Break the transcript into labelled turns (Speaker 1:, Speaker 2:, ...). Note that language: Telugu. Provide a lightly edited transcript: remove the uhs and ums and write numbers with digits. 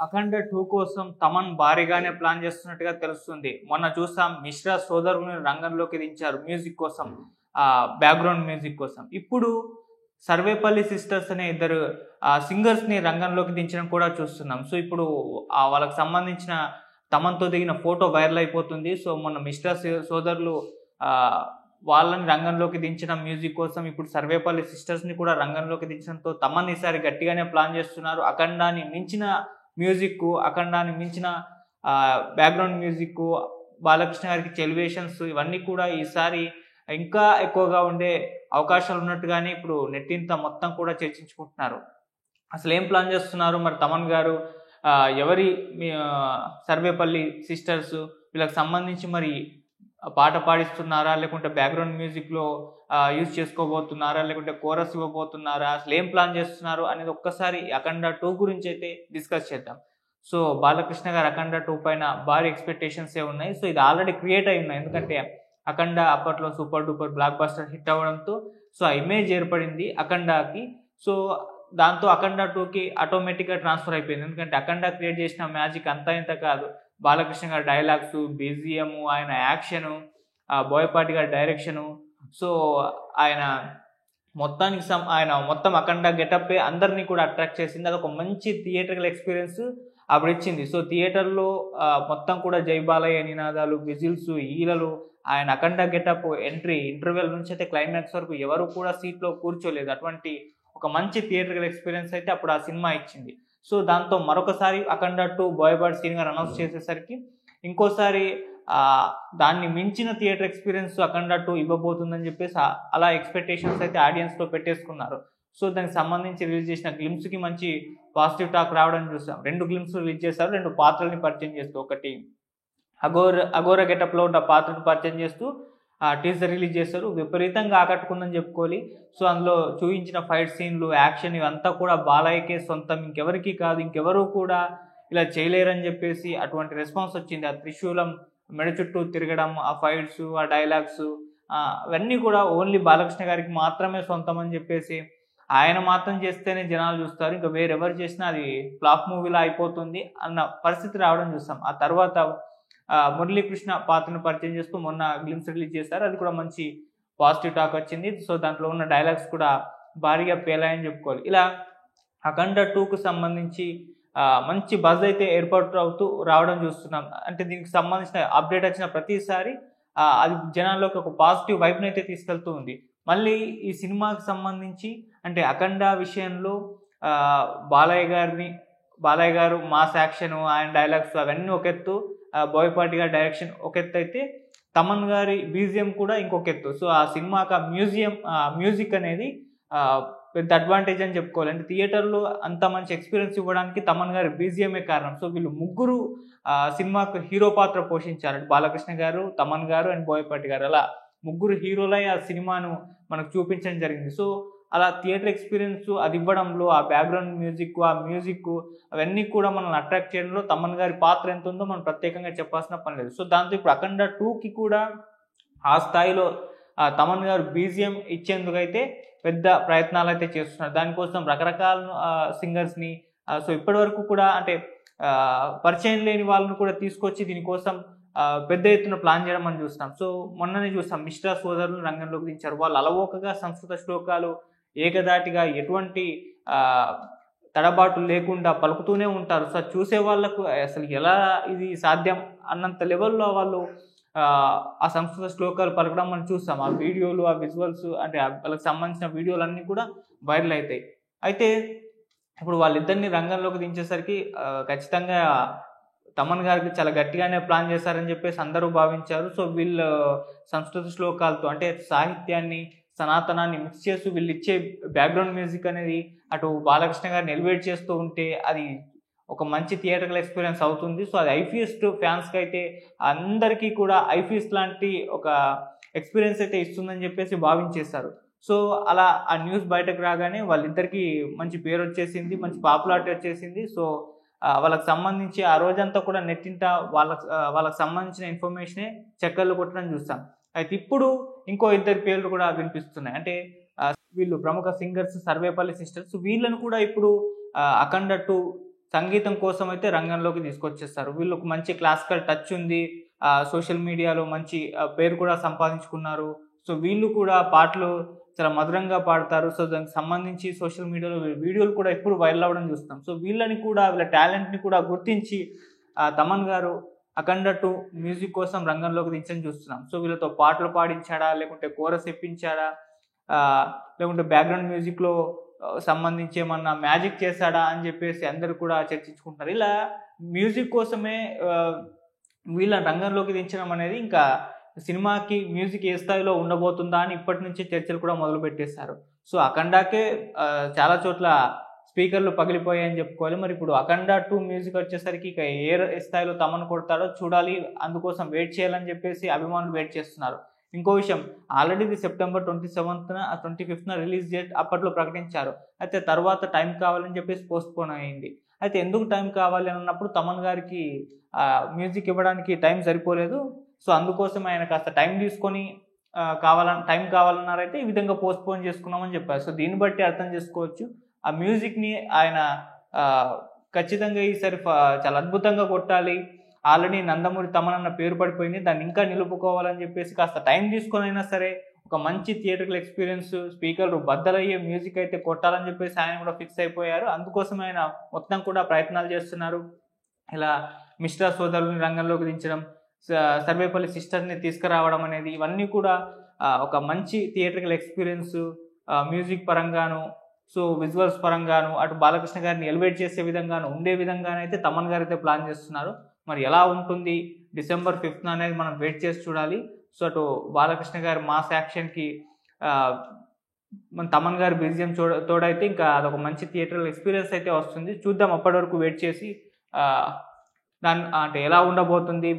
Speaker 1: అఖండ 2 కోసం తమన్ భారీగానే ప్లాన్ చేస్తున్నట్టుగా తెలుస్తుంది. మొన్న చూసాం మిశ్రా సోదరులను రంగంలోకి దించారు మ్యూజిక్ కోసం, బ్యాక్గ్రౌండ్ మ్యూజిక్ కోసం. ఇప్పుడు సర్వేపల్లి సిస్టర్స్ అనే ఇద్దరు సింగర్స్ని రంగంలోకి దించడం కూడా చూస్తున్నాం. సో ఇప్పుడు వాళ్ళకి సంబంధించిన తమన్తో దిగిన ఫోటో వైరల్ అయిపోతుంది. సో మొన్న మిశ్రా సోదరులు వాళ్ళని రంగంలోకి దించిన మ్యూజిక్ కోసం ఇప్పుడు సర్వేపల్లి సిస్టర్స్ని కూడా రంగంలోకి దించడంతో తమన్ ఈసారి గట్టిగానే ప్లాన్ చేస్తున్నారు. అఖండాన్ని మించిన మ్యూజిక్, అఖండాన్ని మించిన బ్యాక్గ్రౌండ్ మ్యూజిక్, బాలకృష్ణ గారికి ఎలివేషన్స్ ఇవన్నీ కూడా ఈసారి ఇంకా ఎక్కువగా ఉండే అవకాశాలు ఉన్నట్టుగానే ఇప్పుడు నెట్టింత మొత్తం కూడా చర్చించుకుంటున్నారు. అసలు ఏం ప్లాన్ చేస్తున్నారు మరి తమన్ గారు, ఎవరి సర్వేపల్లి సిస్టర్స్ వీళ్ళకి సంబంధించి మరి పాట పాడిస్తున్నారా, లేకుంటే బ్యాక్గ్రౌండ్ మ్యూజిక్లో యూజ్ చేసుకోబోతున్నారా, లేకుంటే కోరస్ ఇవ్వబోతున్నారా, అసలు ఏం ప్లాన్ చేస్తున్నారు అనేది ఒక్కసారి అఖండ 2 గురించి అయితే డిస్కస్ చేద్దాం. సో బాలకృష్ణ గారు అఖండ 2 పైన భారీ ఎక్స్పెక్టేషన్స్ ఉన్నాయి. సో ఇది ఆల్రెడీ క్రియేట్ అయి ఉన్నాయి, ఎందుకంటే అఖండ అప్పట్లో super duper block buster hit అవ్వడంతో సో ఆ ఇమేజ్ ఏర్పడింది అఖండకి. సో దాంతో అఖండ 2కి ఆటోమేటిక్గా ట్రాన్స్ఫర్ అయిపోయింది, ఎందుకంటే అఖండ క్రియేట్ చేసిన మ్యాజిక్ అంతా ఇంత కాదు. బాలకృష్ణ గారి డైలాగ్స్, బీజిఎం, ఆయన యాక్షను, బోయపాటి గారి డైరెక్షను, సో ఆయన మొత్తానికి ఆయన మొత్తం అఖండ గెటప్ అందరినీ కూడా అట్రాక్ట్ చేసింది. అదొక మంచి థియేటర్కల్ ఎక్స్పీరియన్స్ అప్పుడు ఇచ్చింది. సో థియేటర్లో మొత్తం కూడా జై బాలయ్య నినాదాలు, విజిల్స్, ఈలలు, ఆయన అఖండ గెటప్ ఎంట్రీ, ఇంటర్వెల్ నుంచి అయితే క్లైమాక్స్ వరకు ఎవరు కూడా సీట్లో కూర్చోలేదు. అటువంటి ఒక మంచి థియేటర్కల్ ఎక్స్పీరియన్స్ అయితే అప్పుడు ఆ సినిమా ఇచ్చింది. సో దాంతో మరొకసారి అఖండ 2 బోయపాటి శ్రీని గారు అనౌన్స్ చేసేసరికి ఇంకోసారి దాన్ని మించిన థియేటర్ ఎక్స్పీరియన్స్ అఖండ 2 ఇవ్వబోతుందని చెప్పేసి అలా ఎక్స్పెక్టేషన్స్ అయితే ఆడియన్స్లో పెట్టేసుకున్నారు. సో దానికి సంబంధించి రిలీజ్ చేసిన గ్లిమ్స్కి మంచి పాజిటివ్ టాక్ రావడం చూసాం. 2 గ్లిమ్స్ రిలీజ్ చేశారు, 2 పాత్రల్ని పరిచయం చేస్తూ. ఒకటి అఘోర గెటప్లో ఉన్న పాత్రను పరిచయం చేస్తూ టీజర్ రిలీజ్ చేశారు. విపరీతంగా ఆకట్టుకుందని చెప్పుకోవాలి. సో అందులో చూపించిన ఫైట్ సీన్లు, యాక్షన్ ఇవంతా కూడా బాలయ్యకే సొంతం, ఇంకెవరికి కాదు, ఇంకెవరు కూడా ఇలా చేయలేరని చెప్పేసి అటువంటి రెస్పాన్స్ వచ్చింది. ఆ త్రిశూలం మెడ చుట్టూ తిరగడం, ఆ ఫైట్స్, ఆ డైలాగ్స్ అవన్నీ కూడా ఓన్లీ బాలకృష్ణ గారికి మాత్రమే సొంతం అని చెప్పేసి, ఆయన మాత్రం చేస్తేనే జనాలు చూస్తారు, ఇంకా వేరెవరు చేసినా అది ఫ్లాప్ మూవీలా అయిపోతుంది అన్న పరిస్థితి రావడం చూస్తాం. ఆ తర్వాత మురళీకృష్ణ పాత్రను పరిచయం చేస్తూ మొన్న గ్లిమ్స్ రిలీజ్ చేశారు. అది కూడా మంచి పాజిటివ్ టాక్ వచ్చింది. సో దాంట్లో ఉన్న డైలాగ్స్ కూడా భారీగా పేలాయని చెప్పుకోవాలి. ఇలా అఖండ 2కు సంబంధించి మంచి బజ్ అయితే ఏర్పాటు అవుతూ రావడం చూస్తున్నాం. అంటే దీనికి సంబంధించిన అప్డేట్ వచ్చిన ప్రతిసారి అది జనాల్లోకి ఒక పాజిటివ్ వైబ్ని అయితే తీసుకెళ్తూ ఉంది. మళ్ళీ ఈ సినిమాకి సంబంధించి అంటే అఖండ విషయంలో బాలయ్య గారు మాస్ యాక్షన్, ఆయన డైలాగ్స్ అవన్నీ ఒక ఎత్తు, బోయపాటి గారి డైరెక్షన్ ఒక ఎత్తు అయితే తమన్ గారి బీజిఎం కూడా ఇంకొక ఎత్తు. సో ఆ సినిమాకి మ్యూజిక్ అనేది పెద్ద అడ్వాంటేజ్ అని చెప్పుకోవాలి. అంటే థియేటర్లో అంత మంచి ఎక్స్పీరియన్స్ ఇవ్వడానికి తమన్ గారి బీజిఎంఏ కారణం. సో వీళ్ళు ముగ్గురు సినిమాకు హీరో పాత్ర పోషించారు. బాలకృష్ణ గారు, తమన్ గారు అండ్ బోయపాటి గారు, అలా ముగ్గురు హీరోలై ఆ సినిమాను మనకు చూపించడం జరిగింది. సో అలా థియేటర్ ఎక్స్పీరియన్స్ అది ఇవ్వడంలో, ఆ బ్యాక్గ్రౌండ్ మ్యూజిక్, ఆ మ్యూజిక్ అవన్నీ కూడా మనల్ని అట్రాక్ట్ చేయడంలో తమన్ గారి పాత్ర ఎంత ఉందో మనం ప్రత్యేకంగా చెప్పాల్సిన పని లేదు. సో దాంతో ఇప్పుడు అఖండ 2కి కూడా ఆ స్థాయిలో తమన్ గారు బీజిఎం ఇచ్చేందుకైతే పెద్ద ప్రయత్నాలు అయితే చేస్తున్నారు. దానికోసం రకరకాల సింగర్స్ని, సో ఇప్పటి వరకు కూడా అంటే పరిచయం లేని వాళ్ళని కూడా తీసుకొచ్చి దీనికోసం పెద్ద ఎత్తున ప్లాన్ చేయడం మనం చూస్తాం. సో మొన్ననే చూస్తాం మిశ్రా సోదరులు రంగంలోకి దించారు. వాళ్ళు అలవోకగా సంస్కృత శ్లోకాలు ఏకదాటిగా ఎటువంటి తడబాటు లేకుండా పలుకుతూనే ఉంటారు. సో చూసే వాళ్ళకు అసలు ఎలా ఇది సాధ్యం అన్నంత లెవెల్లో వాళ్ళు ఆ సంస్కృత శ్లోకాలు పలకడం మనం చూస్తాం. ఆ వీడియోలు, ఆ విజువల్స్, అంటే వాళ్ళకి సంబంధించిన వీడియోలు అన్నీ కూడా వైరల్ అవుతాయి. అయితే ఇప్పుడు వాళ్ళిద్దరిని రంగంలోకి దించేసరికి ఖచ్చితంగా తమన్ గారికి చాలా గట్టిగానే ప్లాన్ చేశారని చెప్పేసి అందరూ భావించారు. సో వీళ్ళు సంస్కృత శ్లోకాలతో అంటే సాహిత్యాన్ని, సనాతనాన్ని మిక్స్ చేస్తూ వీళ్ళు ఇచ్చే బ్యాక్గ్రౌండ్ మ్యూజిక్ అనేది అటు బాలకృష్ణ గారిని ఎలివేట్ చేస్తూ ఉంటే అది ఒక మంచి థియేటర్కల్ ఎక్స్పీరియన్స్ అవుతుంది. సో అది ఐఫీఎస్ట్ ఫ్యాన్స్కి అయితే అందరికీ కూడా ఐఫీఎస్ట్ లాంటి ఒక ఎక్స్పీరియన్స్ అయితే ఇస్తుందని చెప్పేసి భావించేశారు. సో అలా ఆ న్యూస్ బయటకు రాగానే వాళ్ళిద్దరికీ మంచి పేరు వచ్చేసింది, మంచి పాపులారిటీ వచ్చేసింది. సో వాళ్ళకి సంబంధించి ఆ రోజంతా కూడా నెట్టింట వాళ్ళకి సంబంధించిన ఇన్ఫర్మేషనే చక్కర్లు కొట్టడం చూస్తాం. అయితే ఇప్పుడు ఇంకో ఇద్దరు పేర్లు కూడా వినిపిస్తున్నాయి. అంటే వీళ్ళు ప్రముఖ సింగర్స్ సర్వేపల్లి సిస్టర్స్, వీళ్ళను కూడా ఇప్పుడు అఖండ 2 సంగీతం కోసం అయితే రంగంలోకి తీసుకొచ్చేస్తారు. వీళ్ళకి మంచి క్లాసికల్ టచ్ ఉంది. సోషల్ మీడియాలో మంచి పేరు కూడా సంపాదించుకున్నారు. సో, వీళ్ళు కూడా పాటలు చాలా మధురంగా పాడతారు. సో, దానికి సంబంధించి సోషల్ మీడియాలో వీడియోలు కూడా ఎప్పుడు వైరల్ అవ్వడం చూస్తాం. సో, వీళ్ళని కూడా వీళ్ళ టాలెంట్‌ని కూడా గుర్తించి తమన్ గారు 'అఖండ 2' మ్యూజిక్ కోసం రంగంలోకి దించడం చూస్తున్నాం. సో, వీళ్ళతో పాటలు పాడించాడా? లేకుంటే కోరస్ ఇప్పించాడా? లేకుంటే బ్యాక్‌గ్రౌండ్ మ్యూజిక్‌లో సంబంధించి ఏమన్నా మ్యాజిక్ చేశాడా? అని చెప్పేసి అందరూ కూడా చర్చించుకుంటున్నారు. ఇలా మ్యూజిక్ కోసమే వీళ్ళని రంగంలోకి దించడం అనేది ఇంకా సినిమాకి మ్యూజిక్ ఏ స్థాయిలో ఉండబోతుందా అని ఇప్పటి నుంచే చర్చలు కూడా మొదలుపెట్టేశారు. సో, 'అఖండా'కే చాలా చోట్ల స్పీకర్లు పగిలిపోయాయని చెప్పుకోవాలి. మరి ఇప్పుడు 'అఖండ 2' మ్యూజిక్ వచ్చేసరికి ఇక ఏ స్థాయిలో తమన్ కొడతాడో చూడాలి. అందుకోసం వెయిట్ చేయాలని చెప్పేసి అభిమానులు వెయిట్ చేస్తున్నారు. ఇంకో విషయం, ఆల్రెడీ ఇది సెప్టెంబర్ 27న 25న రిలీజ్ డేట్ అప్పట్లో ప్రకటించారు. అయితే తర్వాత టైం కావాలని చెప్పేసి పోస్ట్‌పోన్ అయింది. అయితే ఎందుకు టైం కావాలి అని అన్నప్పుడు తమన్ గారికి మ్యూజిక్ ఇవ్వడానికి టైం సరిపోలేదు. సో, అందుకోసం ఆయన కాస్త టైం తీసుకొని టైం కావాలన్నారైతే ఈ విధంగా పోస్ట్‌పోన్ చేసుకున్నామని చెప్పారు. సో, దీన్ని బట్టి అర్థం చేసుకోవచ్చు. ఆ మ్యూజిక్‌ని ఆయన ఖచ్చితంగా ఈసారి చాలా అద్భుతంగా కొట్టాలి. ఆల్రెడీ నందమూరి తమన్ అన్న పేరు పడిపోయింది. దాన్ని ఇంకా నిలుపుకోవాలని చెప్పేసి కాస్త టైం తీసుకొనైనా సరే ఒక మంచి థియేట్రికల్ ఎక్స్‌పీరియన్స్, స్పీకర్లు బద్దలయ్యే మ్యూజిక్ అయితే కొట్టాలని చెప్పేసి ఆయన కూడా ఫిక్స్ అయిపోయారు. అందుకోసం ఆయన మొత్తం కూడా ప్రయత్నాలు చేస్తున్నారు. ఇలా మిశ్రా సోదరుల్ని రంగంలోకి దించడం, సర్వేపల్లి సిస్టర్‌ని తీసుకురావడం అనేది ఇవన్నీ కూడా ఒక మంచి థియేట్రికల్ ఎక్స్‌పీరియన్స్ మ్యూజిక్ పరంగాను, సో విజువల్స్ పరంగాను, అటు బాలకృష్ణ గారిని ఎలివేట్ చేసే విధంగాను, ఉండే విధంగానైతే తమన్ గారైతే ప్లాన్ చేస్తున్నారు. మరి ఎలా ఉంటుంది డిసెంబర్ 5న అనేది మనం వెయిట్ చేసి చూడాలి. సో, అటు బాలకృష్ణ గారి మాస్ యాక్షన్‌కి మన తమన్ గారి బీజీఎం తోడైతే ఇంకా అదొక మంచి థియేట్రికల్ ఎక్స్‌పీరియన్స్ అయితే వస్తుంది. చూద్దాం, అప్పటి వరకు వెయిట్ చేసి అంటే ఎలా ఉండబోతుంది